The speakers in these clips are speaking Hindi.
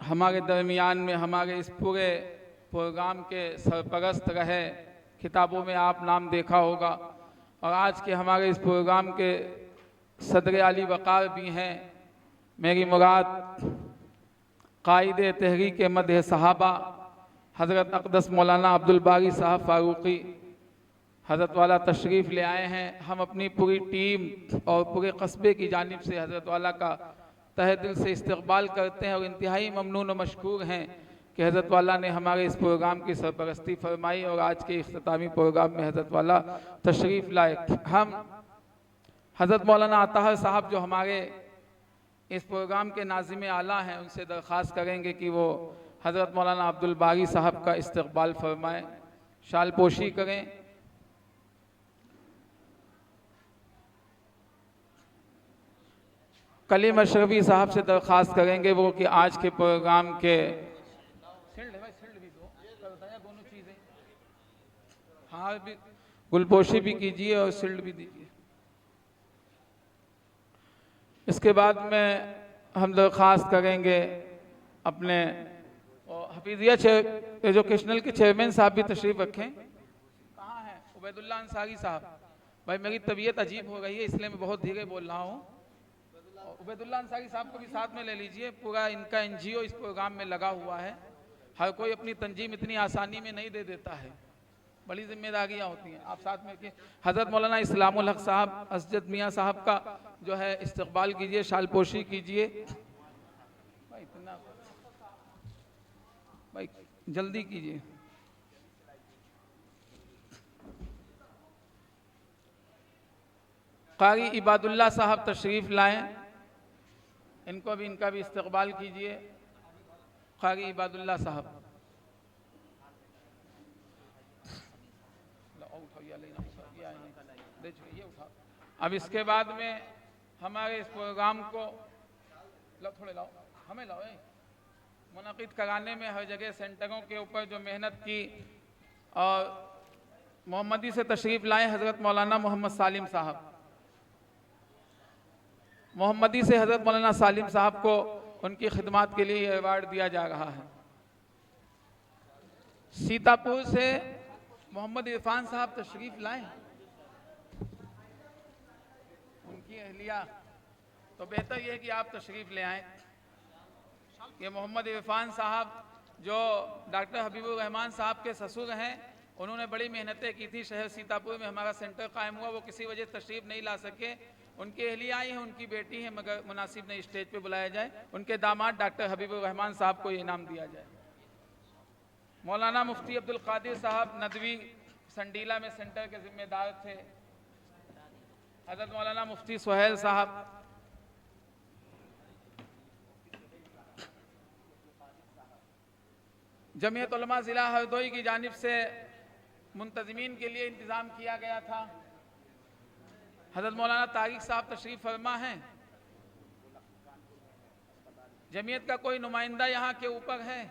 हमारे दरमियान में हमारे इस पूरे प्रोग्राम के सरपरस्त रहे। किताबों में आप नाम देखा होगा। और आज के हमारे इस प्रोग्राम के सदर आली वक़ार भी हैं। मेरी मुराद कायद तहरीक मदह सहाबा हज़रत अक़दस मौलाना अब्दुल बारी साहब फ़ारूक़ी हज़रत वाला तशरीफ़ ले आए हैं। हम अपनी पूरी टीम और पूरे कस्बे की जानिब से हज़रत वाला का तहे दिल से इस्तक़बाल करते हैं और इंतहाई ममनून व मशकूर हैं कि हज़रत वाला ने हमारे इस प्रोग्राम की सरपरस्ती फरमाई और आज के इख्तितामी प्रोग्राम में हज़रत वाला तशरीफ़ लाए। हम हज़रत मौलाना अताहर साहब जो हमारे इस प्रोग्राम के नाज़िम आला हैं, उनसे दरख्वास्त करेंगे कि वो हज़रत मौलाना अब्दुल बारी साहब का इस्तक़बाल फरमाएँ, शाल पोशी करें। कलीम अशरफी साहब से दरख्वास्त करेंगे वो कि आज के प्रोग्राम के दोनों चीज़ें हाँ भी गुलपोशी भी कीजिए और सिल्ड भी दीजिए। इसके बाद में हम दरख्वास्त करेंगे अपने हफीज़िया एजुकेशनल के चेयरमैन साहब भी तशरीफ़ रखें। कहाँ हैं उबैदुल्लाह अंसारी साहब? भाई मेरी तबीयत अजीब हो गई है इसलिए मैं बहुत धीरे बोल रहा हूँ। उबैदुल्लाह अंसारी साहब को भी साथ में ले लीजिए। पूरा इनका एनजीओ इस प्रोग्राम में लगा हुआ है। हर कोई अपनी तंजीम इतनी आसानी में नहीं दे देता है, बड़ी जिम्मेदारियां होती हैं। आप साथ में हज़रत मौलाना इस्लामुल हक साहब असजद मियाँ साहब का जो है इस्तकबाल कीजिए, शालपोशी कीजिए। भाई इतना भाई जल्दी कीजिए। कारी इबादुल्लाह साहब तशरीफ़ लाएं, इनको भी इनका भी इस्तकबाल कीजिए। कारी इबादुल्लाह साहब अब इसके बाद में हमारे इस प्रोग्राम को थोड़े लाओ हमें लाओ मुनक़िद कराने में हर जगह सेंटरों के ऊपर जो मेहनत की और मोहम्मदी से तशरीफ़ लाएं हज़रत मौलाना मोहम्मद सालिम साहब। मोहम्मदी से हज़रत मौलाना सालिम साहब को उनकी खिदमत के लिए अवार्ड दिया जा रहा है। सीतापुर से मोहम्मद इरफान साहब तशरीफ़ लाएं, उनकी अहलिया, तो बेहतर यह कि आप तशरीफ़ ले आएँ। ये मोहम्मद इरफान साहब जो डॉक्टर हबीबुर रहमान साहब के ससुर हैं, उन्होंने बड़ी मेहनतें की थी। शहर सीतापुर में हमारा सेंटर कायम हुआ, वो किसी वजह तशरीफ़ नहीं ला सके। उनकी अहलिया आई हैं, उनकी बेटी है, मगर मुनासिब नहीं स्टेज पे बुलाया जाए। उनके दामाद डॉक्टर हबीबुर रहमान साहब को ये इनाम दिया जाए। मौलाना मुफ्ती अब्दुल कादिर साहब नदवी संडीला में सेंटर के जिम्मेदार थे। हज़रत मौलाना मुफ्ती सुहेल साहब, जमीयत उलमा ज़िला हरदोई की जानिब से मुंतज़मीन के लिए इंतज़ाम किया गया था। हज़रत मौलाना तारिक साहब तशरीफ़ फरमा हैं। जमीयत का कोई नुमाइंदा यहाँ के ऊपर है?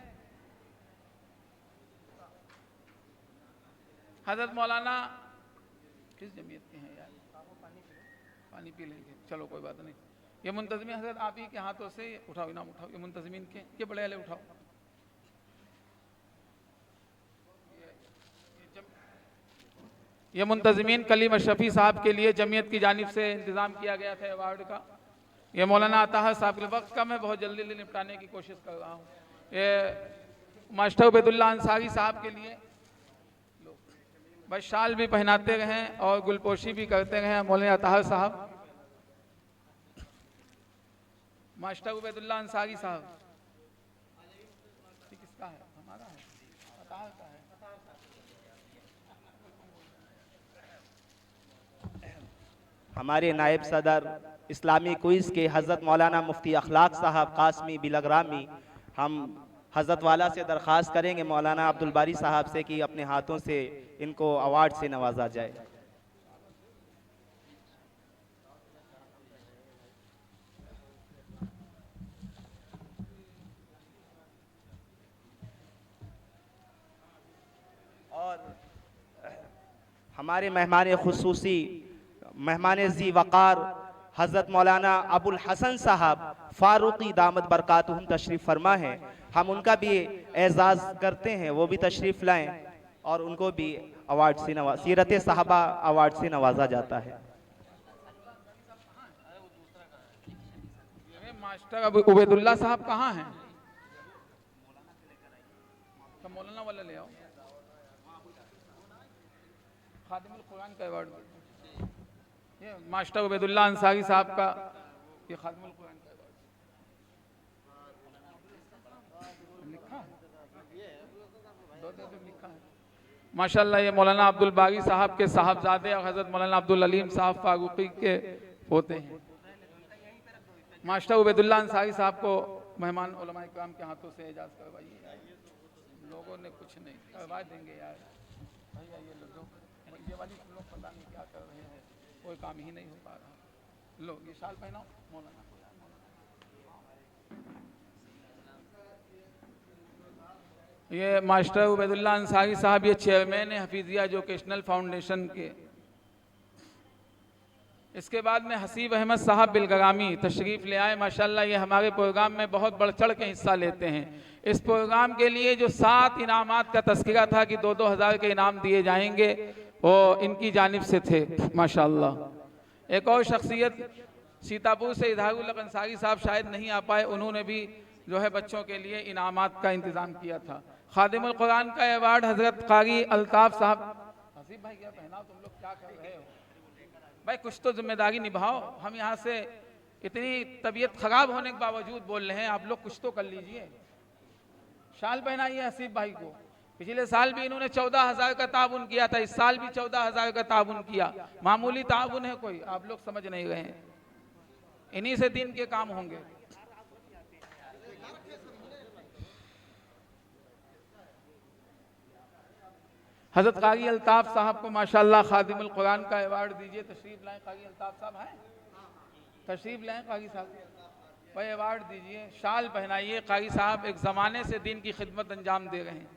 हज़रत मौलाना किस जमीयत के हैं यार? पानी पी लेंगे, चलो कोई बात नहीं। ये मुंतज़मीन हज़रत आप ही के हाथों से उठाओ, इनाम उठाओ। ये मुंतज़मीन के ये बड़े वाले उठाओ। ये मुंतज़मीन कलीम अशरफी साहब के लिए जमीयत की जानिब से इंतज़ाम किया गया था अवार्ड का। ये मौलाना अताहर साहब के वक्त का मैं बहुत जल्दी निपटाने की कोशिश कर रहा हूँ। ये मास्टर उबैदुल्लाह अंसारी साहब के लिए बस शाल भी पहनाते रहें और गुलपोशी भी करते रहें। मौलाना अताहर साहब, मास्टर उबैदुल्लाह अंसारी साहब, किसका है? हमारा है, अताहर का है। हमारे नायब सदर इस्लामी क्विज़ के हज़रत मौलाना मुफ्ती अखलाक साहब कासमी बिलग्रामी, हम हज़रत वाला से दरख्वास्त करेंगे मौलाना अब्दुल बारी साहब से कि अपने हाथों से इनको अवार्ड से नवाजा जाए। और हमारे मेहमान खुसूसी, मेहमान ज़ी वक़ार हज़रत मौलाना अबुल हसन साहब फारूकी दामद बरकातुहुम तशरीफ़ फरमा है, हम उनका भी एजाज़ करते हैं, वो भी तशरीफ़ लाएं और उनको भी अवार्ड से सीरत साहबा अवार्ड से नवाजा जाता है। मास्टर अब उबैदुल्ला साहब कहाँ हैं? मौलाना वाला ले आओ। खादिमुल कुरान का अवार्ड ये मास्टर उबैदुल्ला अंसारी साहब का, ये खादिमुल कुरान का अवार्ड लिखा है, लिखा है। माशाल्लाह ये मौलाना अब्दुल बारी साहब के साहबजादे और हज़रत मौलाना अब्दुल अलीम साहब फारूकी के पोते हैं। मास्टर उबैदुल्ला अंसारी साहब को मेहमान उलमाए किराम के हाथों से एजाज़ करवाइए। लोगों ने कुछ नहीं करवा देंगे यार, भैया ये लोग ये वाली लोग पता नहीं क्या कर रहे हैं, कोई काम ही नहीं हो पा रहा। लो ये शाल पहनाओ मौलाना। ये मास्टर उबैदुल्ला अंसारी साहब ये चेयरमैन है हफीजिया एजुकेशनल फाउंडेशन के। इसके बाद में हसीब अहमद साहब बिलगरामी तशरीफ़ ले आए। माशाल्लाह ये हमारे प्रोग्राम में बहुत बढ़ चढ़ के हिस्सा लेते हैं। इस प्रोग्राम के लिए जो 7 इनामात का तस्करा था कि 2-2 हज़ार के इनाम दिए जाएंगे, वो इनकी जानिब से थे माशाल्लाह। एक और शख्सियत सीतापुर से इजहारुल हक अंसारी साहब शायद नहीं आ पाए, उन्होंने भी जो है बच्चों के लिए इनामात का इंतज़ाम किया था। खादिमुल कुरान का अवार्ड हज़रत कारी अल्ताफ़ साहब। हसीब भाई क्या पहनाओ, तुम लोग क्या कर रहे हो भाई, कुछ तो जिम्मेदारी निभाओ। हम यहाँ से इतनी तबीयत खराब होने के बावजूद बोल रहे हैं, आप लोग कुछ तो कर लीजिए। शाल पहनाइए हसीब भाई को। पिछले साल भी इन्होंने 14,000 का ताउन किया था, इस साल भी 14,000 का ताउन किया। मामूली ताउन है कोई, आप लोग समझ नहीं रहे हैं। इन्हीं से दिन के काम होंगे। हज़रत कारी अल्ताफ़ साहब को माशाल्लाह खादिमुल कुरान का अवार्ड दीजिए। तशरीफ़ लाएं कारी अल्ताफ़ साहब हैं, तशरीफ़ लाएं कारी साहब भाई, अवार्ड दीजिए, शाल पहनाइए। कारी साहब एक ज़माने से दिन की खिदमत अंजाम दे रहे हैं।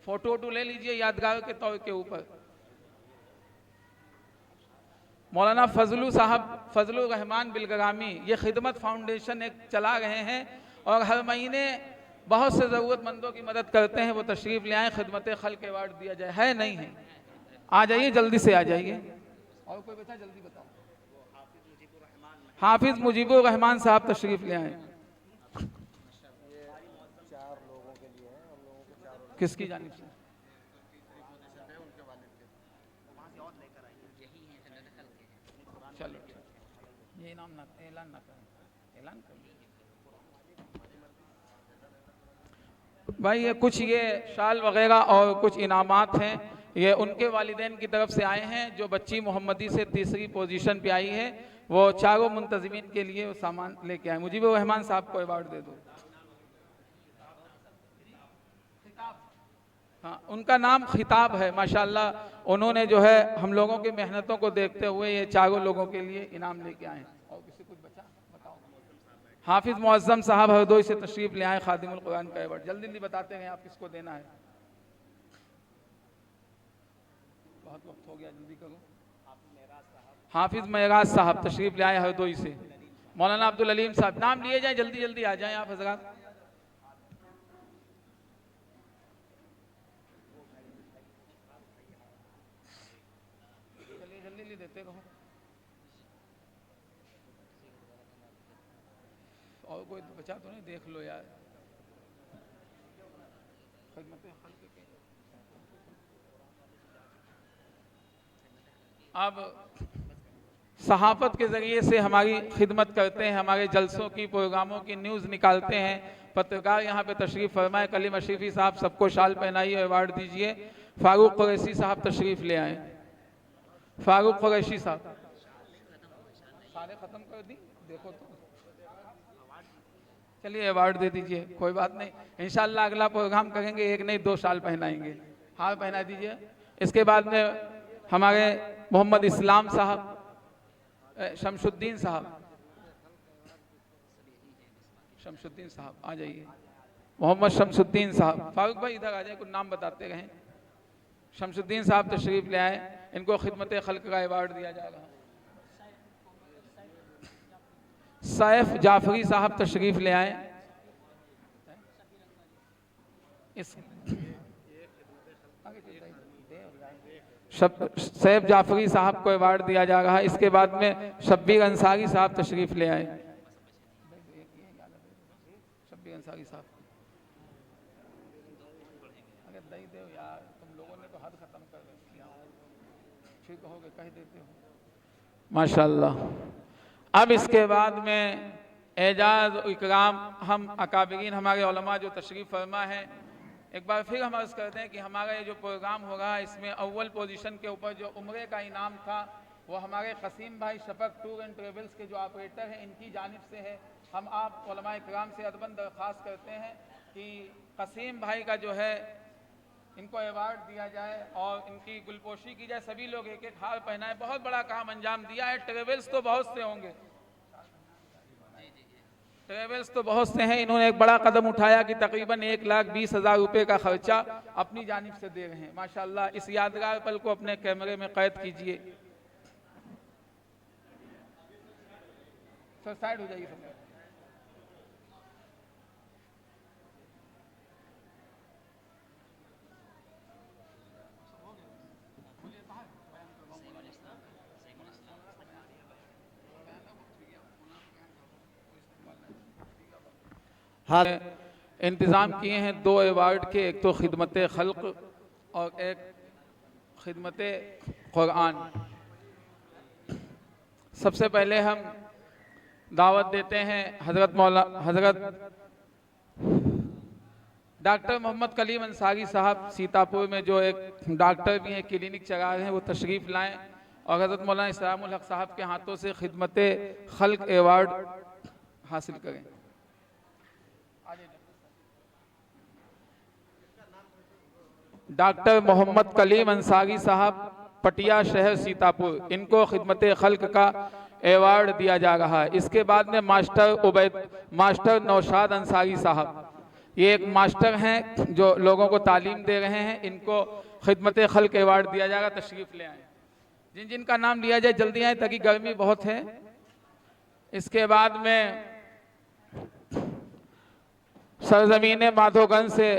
फ़ोटो वोटो ले लीजिए यादगार के तौर के ऊपर। मौलाना फजलू साहब फजलुर रहमान बिलगरामी ये खिदमत फाउंडेशन एक चला रहे हैं और हर महीने बहुत से ज़रूरतमंदों की मदद करते हैं। वो तशरीफ़ ले आए, खिदमत खल्क के अवार्ड दिया जाए। है नहीं है? आ जाइए, जल्दी से आ जाइए। और कोई बता, जल्दी बताओ। हाफिज़ मुजीबुर रहमान साहब तशरीफ़ ले आए। किसकी जानिब से? चलो ये इनाम ना, ऐलान ना करें, ऐलान करें भाई। ये कुछ ये शाल वगैरह और कुछ इनामात हैं, ये उनके वालिदैन की तरफ से आए हैं। जो बच्ची मोहम्मदी से तीसरी पोजीशन पे आई है, वो चारों मुंतज़िमीन के लिए वो सामान लेके आए। मुजीबुर रहमान साहब को अवार्ड दे दो। हाँ, उनका नाम खिताब है माशाल्लाह। उन्होंने जो है हम लोगों की मेहनतों को देखते हुए ये चारों लोगों के लिए इनाम लेके आए हैं। और किसी कुछ बचा बताओ। हाफिज़ मुअज़्ज़म साहब हरदोई से तशरीफ़ ले आए, खादिमुल कुरान का अवार्ड। जल्दी जल्दी बताते हैं आप किसको देना है, बहुत वक्त हो गया, जल्दी करो। हाफिज़ मेराज साहब तशरीफ़ ले आए हरदोई से। मौलाना अब्दुल अलीम साहब, नाम लिए जाए, जल्दी जल्दी आ जाएं आप हज़रात। चलिए जल्दी जल्दी देते रहो। और कोई बचा तो नहीं, देख लो यार। अब सहाफ़त के ज़रिए से हमारी खिदमत करते हैं, हमारे जलसों की प्रोग्रामों की न्यूज़ निकालते हैं पत्रकार। यहाँ पे तशरीफ़ फरमाए। कलीम अशरीफ़ी साहब सबको शाल पहनाइए, अवार्ड दीजिए। फ़ारूक कुरैशी साहब तशरीफ़ ले आए। फ़ारूक कुरैशी साहब, सारे ख़त्म कर दी, देखो तो। चलिए अवार्ड दे दीजिए, कोई बात नहीं। इंशाअल्लाह अगला प्रोग्राम करेंगे, एक नहीं 2 शाल पहनाएंगे। हार पहना दीजिए। इसके बाद में हमारे मोहम्मद इस्लाम साहब, शमशुद्दीन साहब, शमशुद्दीन साहब आ जाइए। मोहम्मद शमशुद्दीन साहब, फारूक भाई इधर आ जाए, कुछ नाम बताते रहें। शमशुद्दीन साहब तशरीफ़ ले आए, इनको खिदमत खल्क का अवार्ड दिया जाएगा। सैफ जाफरी साहब तशरीफ़ ले आए। सैफ जाफरी साहब को अवार्ड दिया जा रहा है। इसके बाद में शब्बीर अंसारी साहब तशरीफ़ ले आए। शब्बीर अंसारी साहब, अगर दई दे यार, तुम लोगों ने तो हद खत्म कर रखी है, ठीक होगे कह देते हो माशाल्लाह। अब इसके बाद में एजाज़ इकराम हम अकाबिरीन हमारे उलमा जो तशरीफ़ फरमा है, एक बार फिर हम अर्ज़ करते हैं कि हमारा ये जो प्रोग्राम होगा इसमें अव्वल पोजीशन के ऊपर जो उम्रे का इनाम था वो हमारे कसीम भाई शफक टूर एंड ट्रेवल्स के जो ऑपरेटर हैं इनकी जानिब से है। हम आप उलमा इकराम से अदबन दरख्वास्त करते हैं कि कसीम भाई का जो है इनको अवार्ड दिया जाए और इनकी गुलपोशी की जाए। सभी लोग एक एक हार पहनाए, बहुत बड़ा काम अंजाम दिया है। ट्रेवल्स तो बहुत से होंगे, ट्रेवल्स तो बहुत से हैं, इन्होंने एक बड़ा कदम उठाया कि तकरीबन 1,20,000 रुपये का खर्चा अपनी जानिब से दे रहे हैं माशाल्लाह। इस यादगार पल को अपने कैमरे में कैद कीजिए। सर साइड हो जाइए सब। हाँ, इंतज़ाम किए हैं 2 अवार्ड के, एक तो खिदमत खल्क और एक खिदमत कुरान। सबसे पहले हम दावत देते हैं हज़रत डॉक्टर मोहम्मद कलीम अंसारी साहब सीतापुर में जो एक डॉक्टर भी हैं, क्लिनिक चला रहे हैं, वो तशरीफ़ लाएं और हज़रत मौलाना इस्लामुल हक साहब के हाथों से खिदमत खल्क अवार्ड हासिल करें। डॉक्टर मोहम्मद कलीम अंसारी साहब पटिया शहर सीतापुर, इनको खिदमत खल्क का अवार्ड दिया जा रहा है। इसके बाद में मास्टर नौशाद अंसारी साहब, ये एक मास्टर हैं जो लोगों को तालीम दे रहे हैं, इनको खिदमत खल्क अवार्ड दिया जाएगा। तशरीफ़ ले आए, जिन जिन का नाम लिया जाए जल्दी आए ताकि गर्मी बहुत है। इसके बाद में सरजमीन माधोगंज से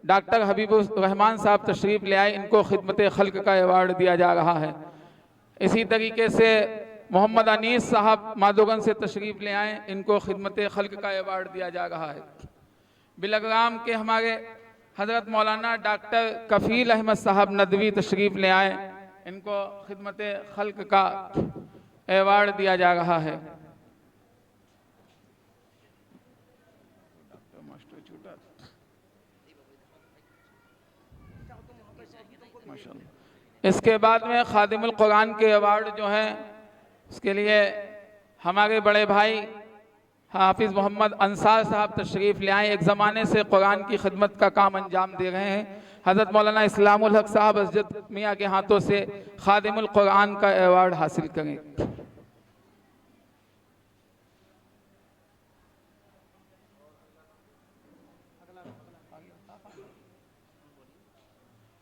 डॉक्टर हबीबुर रहमान साहब तशरीफ़ ले आए, इनको खिदमत खल्क का अवार्ड दिया जा रहा है। इसी तरीके से मोहम्मद अनीस साहब माधोगंज से तशरीफ़ ले आए, इनको खिदमत खल्क का अवार्ड दिया जा रहा है। बिलग्राम के हमारे हज़रत मौलाना डॉक्टर कफ़ील अहमद साहब नदवी तशरीफ़ ले आए, इनको खिदमत खल्क का अवार्ड दिया जा रहा है। इसके बाद में खादिमुल कुरान के अवार्ड जो हैं उसके लिए हमारे बड़े भाई हाफिज़ मोहम्मद अंसार साहब तशरीफ़ ले आए, एक ज़माने से कुरान की खिदमत का काम अंजाम दे रहे हैं। हज़रत मौलाना इस्लामुल हक साहब हज़रत मियाँ के हाथों से खादिमुल कुरान का अवार्ड हासिल करें।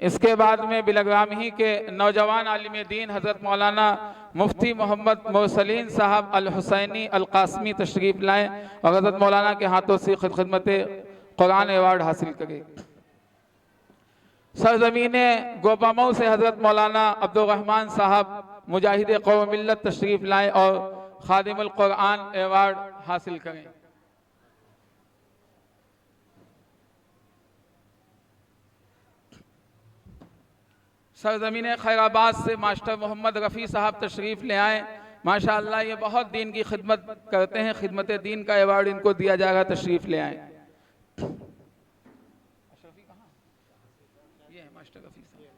इसके बाद में बिलग्राम ही के नौजवान आलिम दीन हज़रत मौलाना मुफ्ती मोहम्मद मोसलीन साहब अल हुसैनी अल कासमी तशरीफ़ लाएँ और हज़रत मौलाना के हाथों से खिदमत कुरान अवार्ड हासिल करें। सरज़मीन गोपामऊ से हज़रत मौलाना अब्दुल रहमान साहब मुजाहिद कौम मिल्लत तशरीफ़ लाएँ और खादिमुल कुरान अवार्ड हासिल करें। सरज़मीन खैराबाद से मास्टर मोहम्मद रफ़ी साहब तशरीफ़ ले आए, माशाअल्लाह ये बहुत दीन की खिदमत करते हैं, खिदमत दीन का अवार्ड इनको दिया जाएगा। तशरीफ़ ले आए। ये है मास्टर रफ़ी साहब।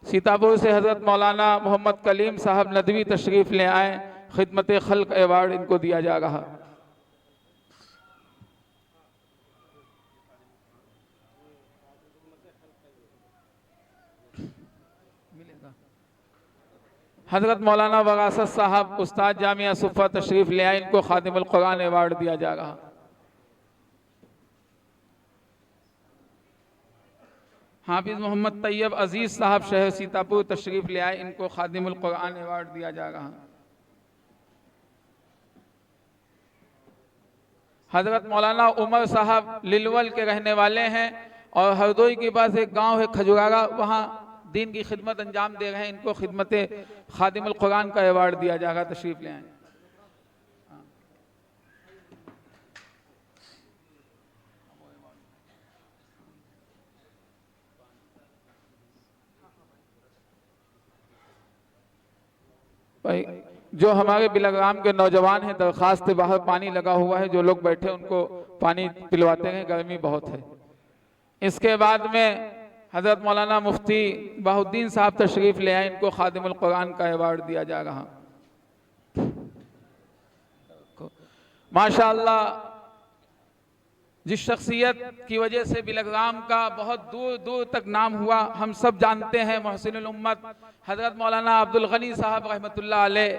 सीतापुर से हज़रत मौलाना मोहम्मद कलीम साहब नदवी तशरीफ़ ले आए, खिदमत खल्क अवार्ड इनको दिया जा रहा। हज़रत मौलाना वरासत साहब उस्ताद जामिया सुफ़ा तशरीफ़ ले आए, इनको खादिमुल कुरान अवार्ड दिया जा रहा। हाफिज़ मोहम्मद तैयब अजीज़ साहब शहर सीतापुर तशरीफ़ ले आए, इनको खादिमुल कुरान अवार्ड दिया जा रहा है। हज़रत मौलाना उमर साहब लिलवल के रहने वाले हैं और हरदोई के पास एक गांव है खजुरागा, वहाँ दीन की खिदमत अंजाम दे रहे हैं, इनको खिदमत खादिमुल कुरान का अवार्ड दिया जाएगा। तशरीफ़ ले आए। भाई जो हमारे बिलग्राम के नौजवान हैं, दरखास्त बाहर पानी लगा हुआ है, जो लोग बैठे उनको पानी पिलवाते हैं, गर्मी बहुत है। इसके बाद में हज़रत मौलाना मुफ्ती बाहुद्दीन साहब तशरीफ़ ले आए, इनको खादिमुल कुरान का अवार्ड दिया जा रहा। माशाअल्लाह, जिस शख्सियत की वजह से बिलग्राम का बहुत दूर दूर तक नाम हुआ, हम सब जानते हैं, मोहसिनुल उम्मत हज़रत मौलाना अब्दुल गनी साहब रहमतुल्लाह अलैह,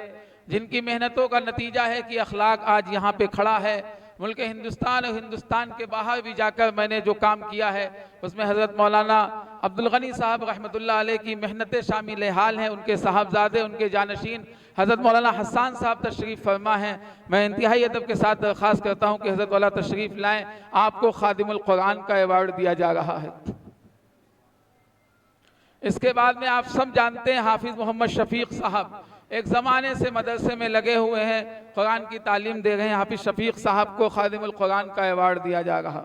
जिनकी मेहनतों का नतीजा है कि अखलाक आज यहाँ पे खड़ा है। मुल्क हिंदुस्तान और हिंदुस्तान के बाहर भी जाकर मैंने जो काम किया है, उसमें हज़रत मौलाना अब्दुल गनी साहब रहमतुल्लाह अलैह की मेहनतें शामिल हाल हैं। उनके साहबजादे, उनके जानशीन हज़रत मौलाना हसन साहब तशरीफ़ फरमा हैं। मैं इंतहाई अदब के साथ दरख्वास्त करता हूँ कि हज़रत वाला तशरीफ़ लाएँ, आपको खादिमुल कुरान का अवार्ड दिया जा रहा है। इसके बाद में आप सब जानते हैं, हाफिज़ मोहम्मद शफीक साहब एक ज़माने से मदरसे में लगे हुए हैं, कुरान की तालीम दे रहे हैं। हाफिज़ शफीक साहब को खादिमुल कुरान का अवार्ड दिया जा रहा।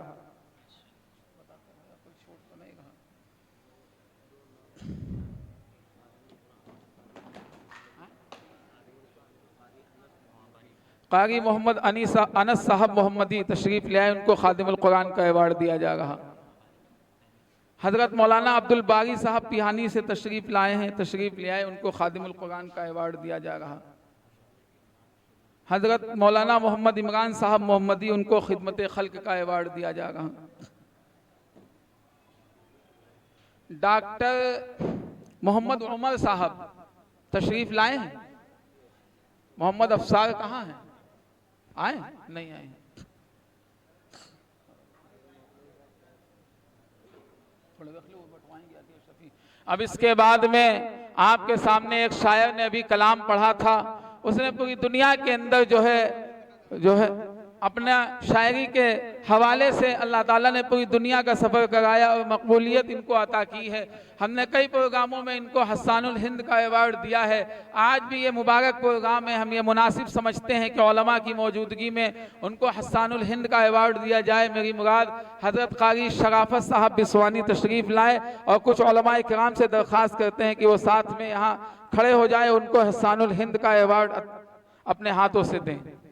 कारी मोहम्मद अनस साहब मोहम्मदी तशरीफ़ ले आए, उनको खादिमुल कुरान का अवार्ड दिया जा रहा। हज़रत मौलाना अब्दुल बारी साहब पिहानी से तशरीफ़ लाए हैं, तशरीफ़ ले आए, उनको खादिमुल कुरान का अवार्ड दिया जा रहा। हज़रत मौलाना मोहम्मद इमरान साहब मोहम्मदी, उनको खिदमत खल्क का अवार्ड दिया जा रहा। डॉक्टर मोहम्मद उमर साहब तशरीफ़ लाए हैं। मोहम्मद अफसार कहाँ हैं? आए? नहीं आए। अब इसके बाद में आपके सामने एक शायर ने अभी कलाम पढ़ा था, उसने पूरी दुनिया के अंदर जो है अपना शायरी के हवाले से अल्लाह ताला ने पूरी दुनिया का सफ़र कराया और मकबूलियत इनको अता की है। हमने कई प्रोग्रामों में इनको हस्सानुल हिंद का अवार्ड दिया है। आज भी ये मुबारक प्रोग्राम है, हम ये मुनासिब समझते हैं कि उलमा की मौजूदगी में उनको हस्सानुल हिंद का अवार्ड दिया जाए। मेरी मुराद हज़रत कारी शराफत साहब बिस्वानी तशरीफ़ लाए और कुछ उलमा किराम से दरख्वास्त करते हैं कि वो साथ में यहाँ खड़े हो जाए, उनको हस्सानुल हिंद का अवार्ड अपने हाथों से दें।